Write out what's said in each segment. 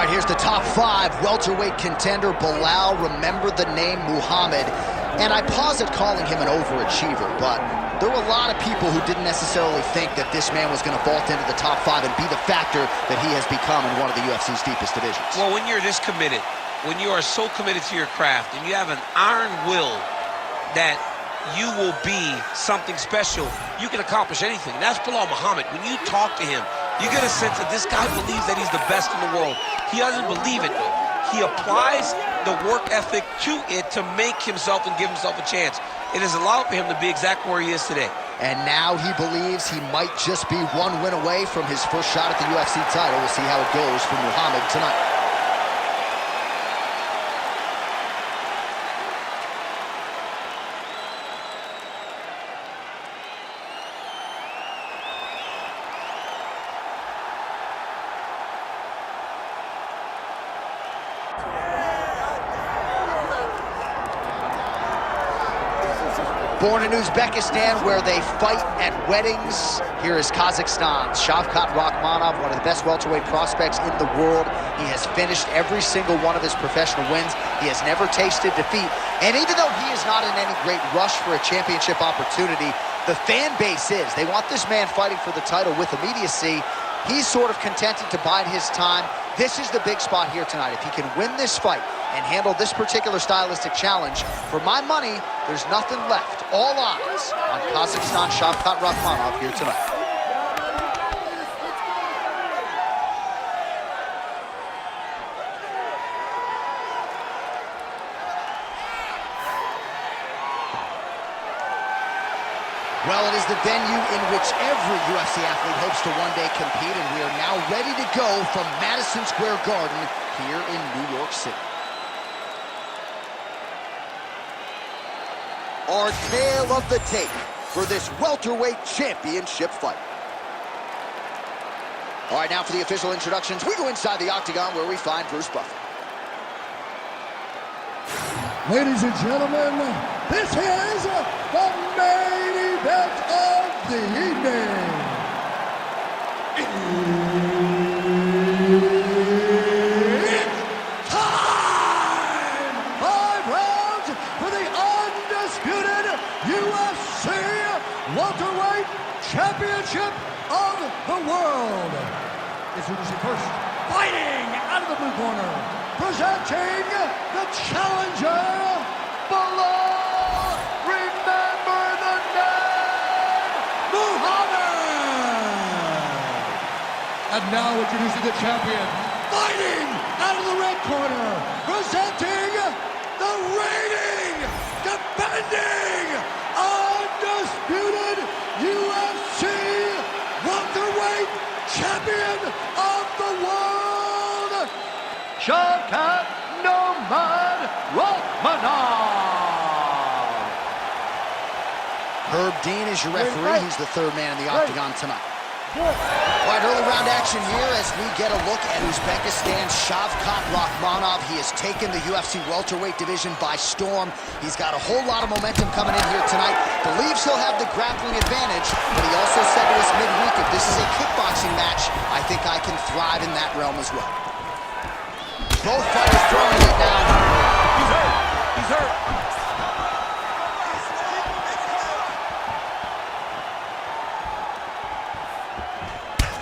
right, here's the top 5 welterweight contender, Bilal. Remember the name Muhammad. And I pause at calling him an overachiever, but there were a lot of people who didn't necessarily think that this man was going to vault into the top 5 and be the factor that he has become in one of the UFC's deepest divisions. Well, when you're this committed, when you are so committed to your craft, and you have an iron will that you will be something special, you can accomplish anything. That's Bilal Muhammad. When you talk to him, you get a sense that this guy believes that he's the best in the world. He doesn't believe it, though. He applies the work ethic to it to make himself and give himself a chance. It has allowed for him to be exactly where he is today. And now he believes he might just be one win away from his first shot at the UFC title. We'll see how it goes for Muhammad tonight. Born in Uzbekistan, where they fight at weddings, here is Kazakhstan's Shavkat Rakhmonov, one of the best welterweight prospects in the world. He has finished every single one of his professional wins. He has never tasted defeat. And even though he is not in any great rush for a championship opportunity, the fan base is. They want this man fighting for the title with immediacy. He's sort of contented to bide his time. This is the big spot here tonight. If he can win this fight and handle this particular stylistic challenge, for my money, there's nothing left. All eyes on Kazakhstan Shavkat Rakhmonov here tonight. Well, it is the venue in which every UFC athlete hopes to one day compete, and we are now ready to go from Madison Square Garden here in New York City. Our tale of the tape for this welterweight championship fight. All right, now for the official introductions, we go inside the octagon where we find Bruce Buffer. Ladies and gentlemen, this is the main event of the evening. It's time! 5 rounds for the undisputed UFC welterweight championship of the world. Introducing first, fighting out of the blue corner, presenting the challenger, Bilal, remember the name, Muhammad. And now introducing the champion, fighting out of the red corner, presenting the reigning, defending, undisputed UFC welterweight champion of the world, Shavkat Rakhmonov. Herb Dean is your referee. He's the third man in the octagon tonight. All right, early round action here as we get a look at Uzbekistan's Shavkat Rakhmonov. He has taken the UFC welterweight division by storm. He's got a whole lot of momentum coming in here tonight. Believes he'll have the grappling advantage, but he also said to us midweek, if this is a kickboxing match, I think I can thrive in that realm as well. Both fighters throwing it now. He's hurt. He's hurt.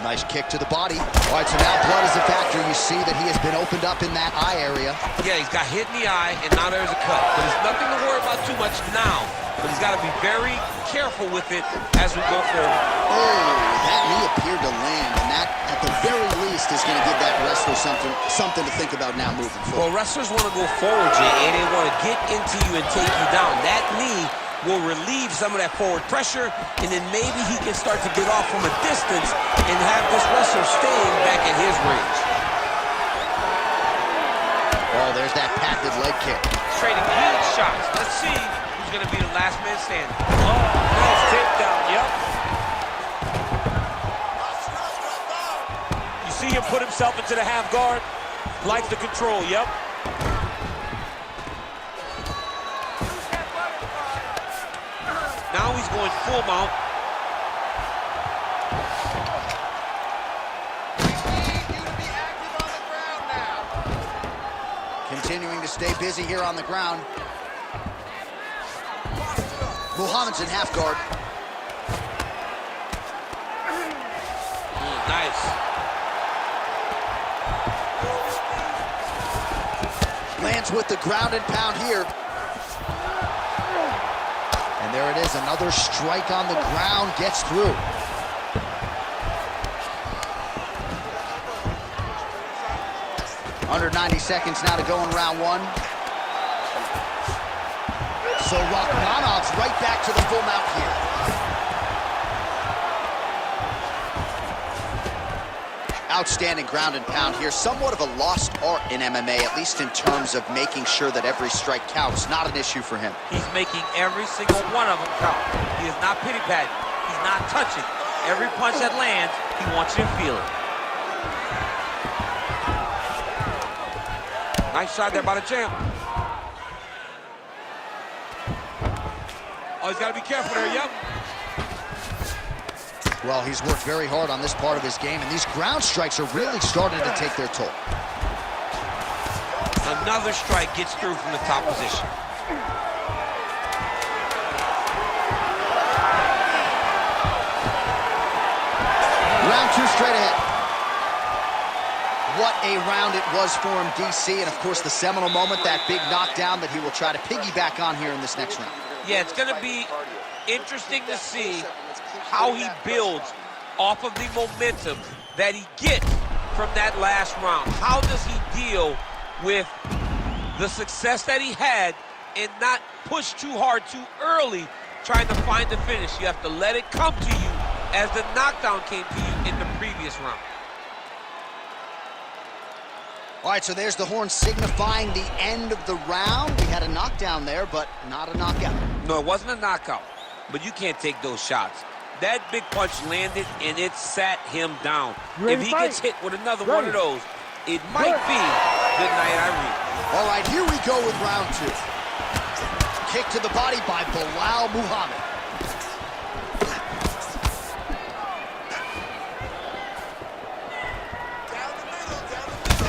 Nice kick to the body. All right, so now blood is a factor. You see that he has been opened up in that eye area. Yeah, he's got hit in the eye, and now there's a cut. But there's nothing to worry about too much now. But he's got to be very careful with it as we go forward. Oh, that knee appeared to land, and that, at the very least, is going to give that wrestler something to think about now moving forward. Well, wrestlers want to go forward, Jay, and they want to get into you and take you down. That knee will relieve some of that forward pressure, and then maybe he can start to get off from a distance and have this wrestler staying back at his range. Oh, there's that patented leg kick. Trading huge shots. Let's see who's going to be the last man standing. Oh, nice takedown, yep. You see him put himself into the half guard? Likes the control, yep. Now he's going full mount. We need you to be active on the ground now. stay busy here on the ground. Muhammad's in half guard. Nice. Lands with the ground and pound here. And there it is, another strike on the ground, gets through. Under 90 seconds now to go in round one. So Rachmanov's right back to the full mount here. Outstanding ground and pound here. Somewhat of a lost art in MMA, at least in terms of making sure that every strike counts. Not an issue for him. He's making every single one of them count. He is not pity-patting. He's not touching. Every punch that lands, he wants you to feel it. Nice shot there by the champ. Oh, he's got to be careful there, yep. Well, he's worked very hard on this part of his game, and these ground strikes are really starting to take their toll. Another strike gets through from the top position. Round two straight ahead. What a round it was for him, DC, and of course the seminal moment, that big knockdown that he will try to piggyback on here in this next round. Yeah, it's going to be interesting to see how he builds off of the momentum that he gets from that last round. How does he deal with the success that he had and not push too hard too early trying to find the finish? You have to let it come to you as the knockdown came to you in the previous round. All right, so there's the horn signifying the end of the round. We had a knockdown there, but not a knockout. No, it wasn't a knockout, but you can't take those shots. That big punch landed, and it sat him down. If he gets hit with another one of those, it might be good night, Irene. All right, here we go with round two. Kick to the body by Bilal Muhammad.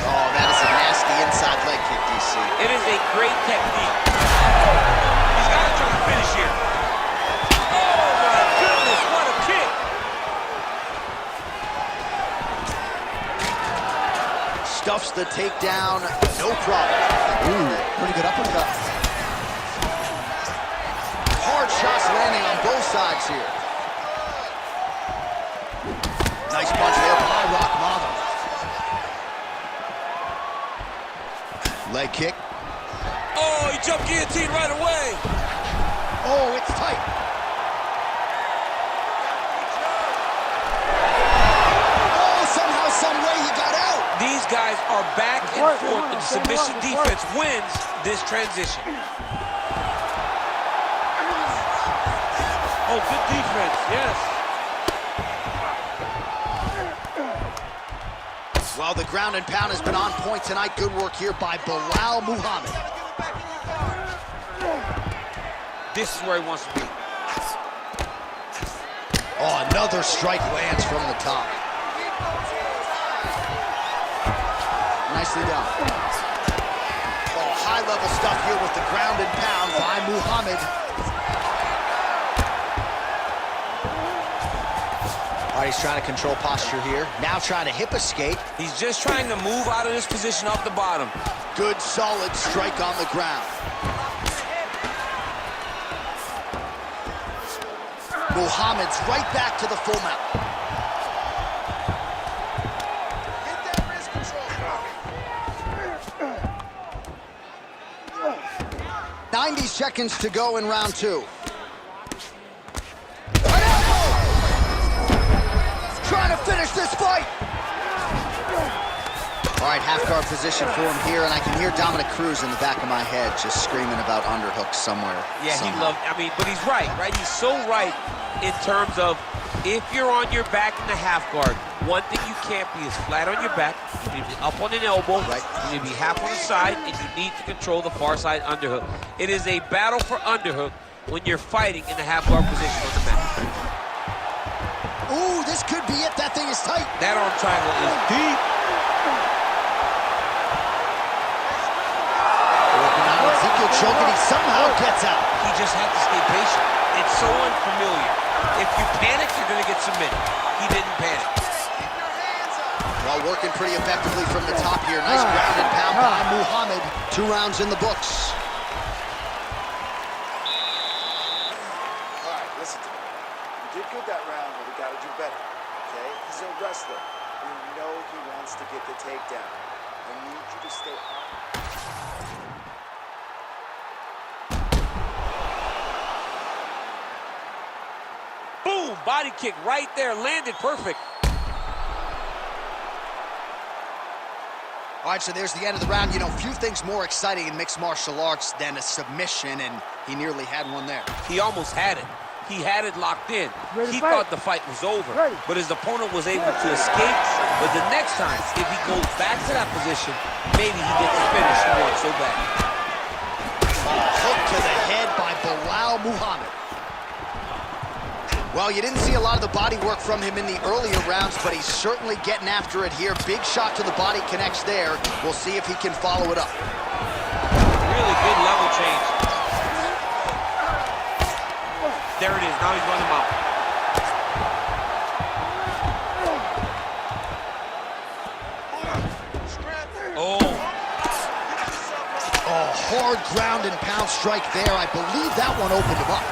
Oh, that is a nasty inside leg kick, DC. It is a great technique. He's got to try to finish here. Oh, my goodness, what a kick. Stuffs the takedown, no problem. Ooh, pretty good uppercut. Hard shots landing on both sides here. Nice punch there by Rachmanov. Leg kick. Oh, he jumped guillotine right away. Oh, it's tight. Oh, somehow, some way he got out. These guys are back and forth, and submission defense wins this transition. Oh, good defense, yes. Well, the ground and pound has been on point tonight. Good work here by Bilal Muhammad. This is where he wants to be. Oh, another strike lands from the top. Nicely done. Oh, high-level stuff here with the ground and pound by Muhammad. All right, he's trying to control posture here. Now trying to hip escape. He's just trying to move out of this position off the bottom. Good, solid strike on the ground. Muhammad's right back to the full mount. 90 seconds to go in round two. Trying to finish this fight. All right, half guard position for him here, and I can hear Dominic Cruz in the back of my head just screaming about underhooks somewhere. Yeah, somehow. he loved, I mean, but he's right? He's so right in terms of if you're on your back in the half guard, one thing you can't be is flat on your back. You need to be up on an elbow. Right. You need to be half on the side, and you need to control the far side underhook. It is a battle for underhook when you're fighting in the half guard position on the mat. Ooh, this could be it. That thing is tight. That arm triangle is deep. Reversal choke, and he somehow gets out. He just had to stay patient. It's so unfamiliar. If you panic, you're going to get submitted. He didn't panic. Well, working pretty effectively from the top here. Nice ground and pound by Muhammad. 2 rounds in the books. All right, listen to me. You did good that round, but we got to do better, okay? He's a wrestler. We know he wants to get the takedown. I need you to stay on. Boom! Body kick right there. Landed perfect. All right, so there's the end of the round. You know, few things more exciting in mixed martial arts than a submission, and he nearly had one there. He almost had it. He had it locked in. He thought the fight was over, but his opponent was able to escape. But the next time, if he goes back to that position, maybe he gets the finish he wants so bad. Hook to the head by Bilal Muhammad. Well, you didn't see a lot of the body work from him in the earlier rounds, but he's certainly getting after it here. Big shot to the body connects there. We'll see if he can follow it up. Really good level change. There it is. Now he's running him out. Oh, hard ground and pound strike there. I believe that one opened him up.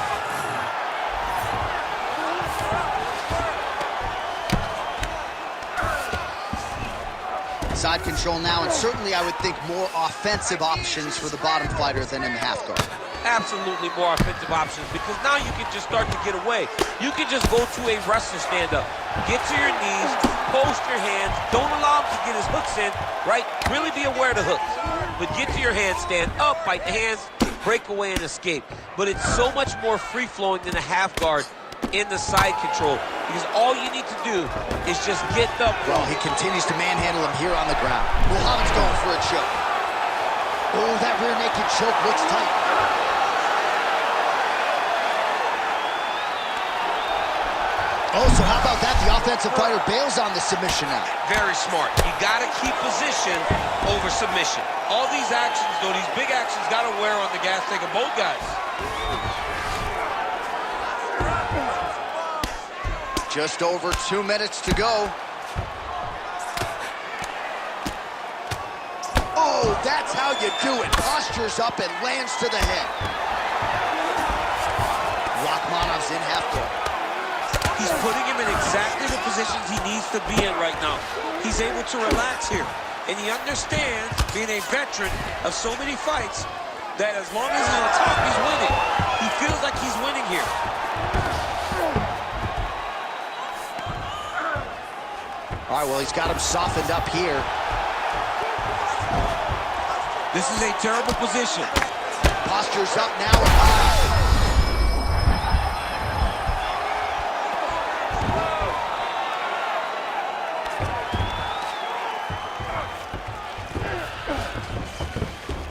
Side control now, and certainly I would think more offensive options for the bottom fighter than in the half guard. Absolutely more offensive options, because now you can just start to get away. You can just go to a wrestler stand-up. Get to your knees, post your hands, don't allow him to get his hooks in, right? Really be aware of the hooks. But get to your hands, stand up, fight the hands, break away and escape. But it's so much more free-flowing than a half guard in the side control, because all you need to do is just get up. Well, he continues to manhandle him here on the ground. Muhammad's going for a choke. Oh, that rear naked choke looks tight. Oh, so how about that? The offensive fighter bails on the submission now. Very smart. You got to keep position over submission. All these actions, though, these big actions, got to wear on the gas tank of both guys. Just over 2 minutes to go. Oh, that's how you do it. Postures up and lands to the head. Rachmanov's in half guard. He's putting him in exactly the positions he needs to be in right now. He's able to relax here. And he understands, being a veteran of so many fights, that as long as he's on top, he's winning. He feels like he's winning here. All right, well, he's got him softened up here. This is a terrible position. Posture's up now.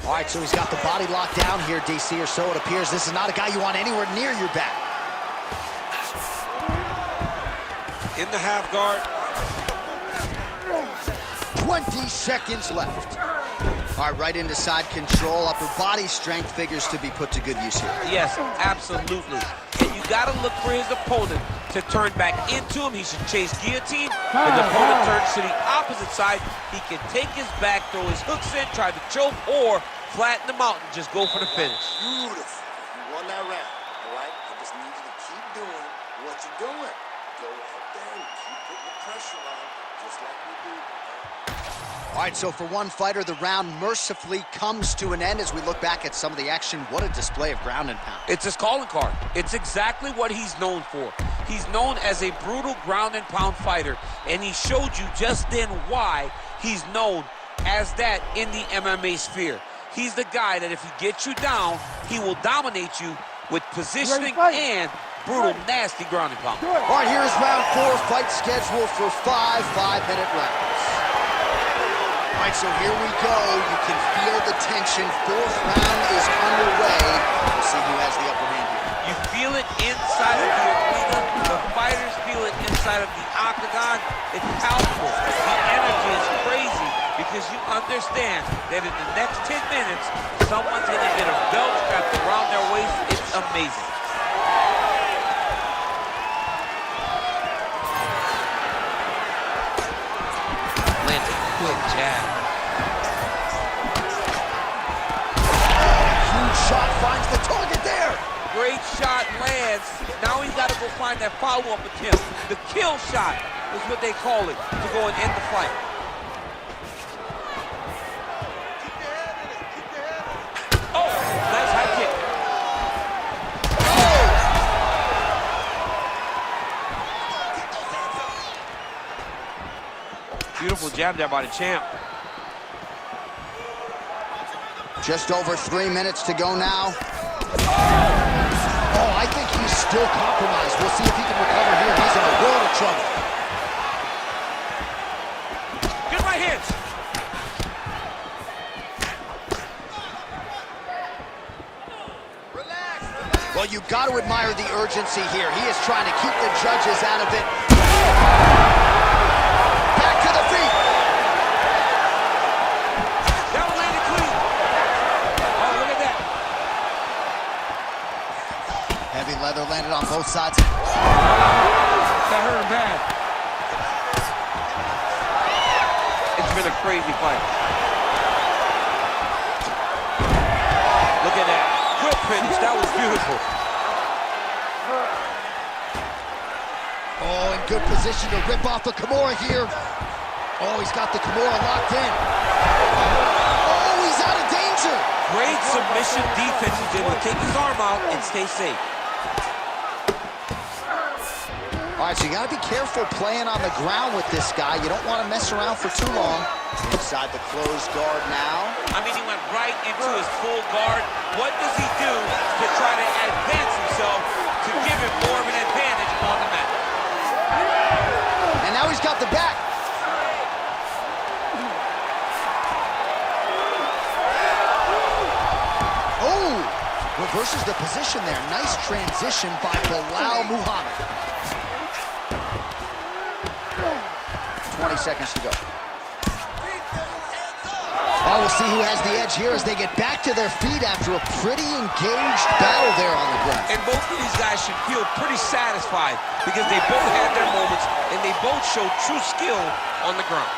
All right, so he's got the body locked down here, DC, or so it appears. This is not a guy you want anywhere near your back. In the half guard. 20 seconds left. All right, right into side control. Upper body strength figures to be put to good use here. Yes, absolutely. And you got to look for his opponent to turn back into him. He should chase guillotine. If the opponent turns to the opposite side, he can take his back, throw his hooks in, try to choke, or flatten him out and just go for the finish. Beautiful. You won that round, all right? I just need you to keep doing what you're doing. Go out there and keep putting the pressure on, just like we do. All right, so for one fighter, the round mercifully comes to an end as we look back at some of the action. What a display of ground and pound. It's his calling card. It's exactly what he's known for. He's known as a brutal ground and pound fighter, and he showed you just then why he's known as that in the MMA sphere. He's the guy that if he gets you down, he will dominate you with positioning and brutal, nasty ground and pound. All right, here's round 4, fight scheduled for 5 5-minute rounds. All right, so here we go. You can feel the tension. 4th round is underway. We'll see who has the upper hand here. You feel it inside of the arena. The fighters feel it inside of the octagon. It's palpable. The energy is crazy because you understand understands that in the next 10 minutes, someone's going to get a belt strapped around their waist. It's amazing. Lands a quick jab. Huge shot finds the target there. Great shot lands. Now he's got to go find that follow-up attempt. The kill shot is what they call it, to go and end the fight. Oh, nice high kick. Oh! Beautiful jab there by the champ. Just over 3 minutes to go now. Oh, I think he's still compromised. We'll see if he can recover here. He's in a world of trouble. Good right hands. Well, you've got to admire the urgency here. He is trying to keep the judges out of it. Back to the feet. That one landed clean. Oh, look at that. Heavy leather landed on both sides. That hurt him bad. It's been a crazy fight. Look at that. Quick finish. That was beautiful. Oh, in good position to rip off the Kimura here. Oh, he's got the Kimura locked in. Oh, he's out of danger. Great submission defense. He's able to take his arm out and stay safe. All right, so you got to be careful playing on the ground with this guy. You don't want to mess around for too long. Inside the closed guard now. I mean, he went right into his full guard. What does he do to try to advance himself to give him more of an advantage on the mat? And now he's got the back. Oh, reverses the position there. Nice transition by Bilal Muhammad. 20 seconds to go. Oh, we'll see who has the edge here as they get back to their feet after a pretty engaged battle there on the ground. And both of these guys should feel pretty satisfied because they both had their moments and they both showed true skill on the ground.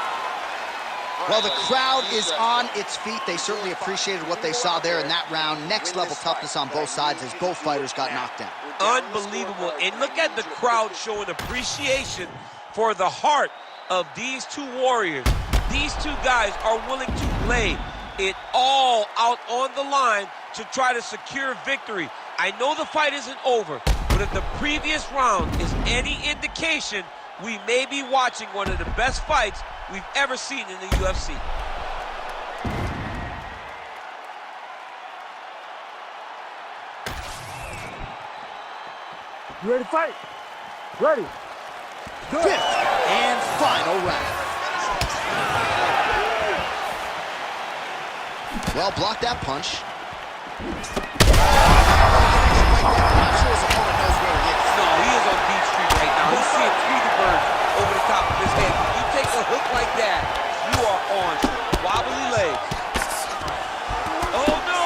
Well, the crowd is on its feet. They certainly appreciated what they saw there in that round. Next level toughness on both sides as both fighters got knocked down. Unbelievable. And look at the crowd showing appreciation for the heart of these two warriors. These two guys are willing to lay it all out on the line to try to secure victory. I know the fight isn't over, but if the previous round is any indication, we may be watching one of the best fights we've ever seen in the UFC. You ready to fight? Ready. Fifth and final round. Well, block that punch. I'm not sure his opponent knows where he is. No, he is on Beach Street right now. He's seeing Tweety Bird over the top of his head. When you take a hook like that, you are on wobbly legs. Oh, no!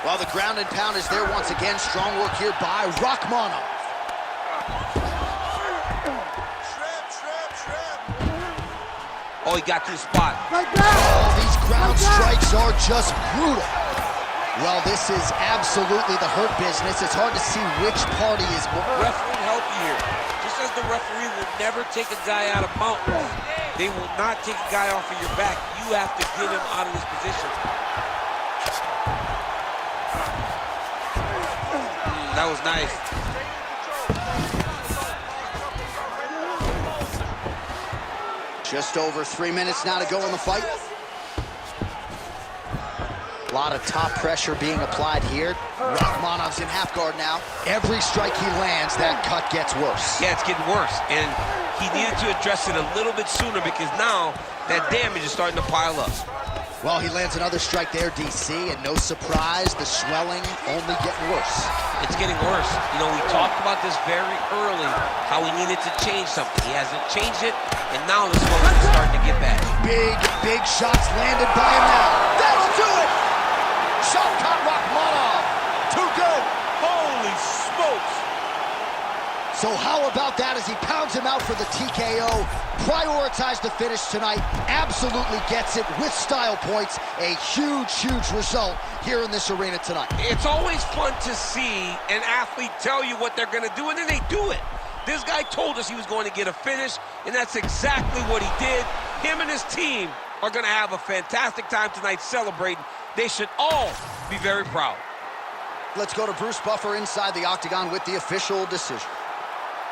Well, the ground and pound is there once again. Strong work here by Rakhmonov. Oh, he got to the spot. Oh, these ground strikes are just brutal. Well, this is absolutely the hurt business. It's hard to see which party is more. Referee help you here. Just as the referee will never take a guy out of mountains, they will not take a guy off of your back. You have to get him out of this position. That was nice. Just over 3 minutes now to go in the fight. A lot of top pressure being applied here. Rakhmonov's in half guard now. Every strike he lands, that cut gets worse. Yeah, it's getting worse. And he needed to address it a little bit sooner because now that damage is starting to pile up. Well, he lands another strike there, DC, and no surprise, the swelling only getting worse. It's getting worse. You know, we talked about this very early, how he needed to change something. He hasn't changed it, and now the swelling is starting to get bad. Big shots landed by him now. That'll do it! Shavkat Rakhmonov, too good. Holy smokes! So how about that as he pounds him out for the TKO? Prioritized the finish tonight, absolutely gets it with style points. A huge result here in this arena tonight. It's always fun to see an athlete tell you what they're gonna do, and then they do it. This guy told us he was going to get a finish, and that's exactly what he did. Him and his team are gonna have a fantastic time tonight celebrating. They should all be very proud. Let's go to Bruce Buffer inside the octagon with the official decision.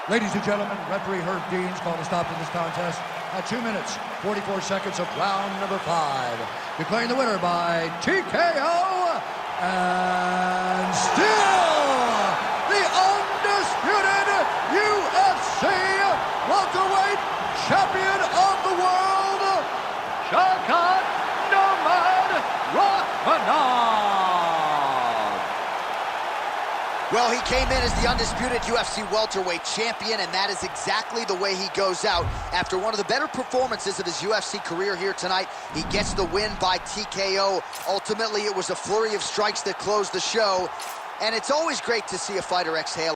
Ladies and gentlemen, referee Herb Deans called a stop to this contest at 2 minutes, 44 seconds of round number 5. Declaring the winner by TKO, and still the undisputed UFC welterweight champion of the world, Shavkat Rakhmonov. Well, he came in as the undisputed UFC welterweight champion, and that is exactly the way he goes out. After one of the better performances of his UFC career here tonight, he gets the win by TKO. Ultimately, it was a flurry of strikes that closed the show, and it's always great to see a fighter exhale.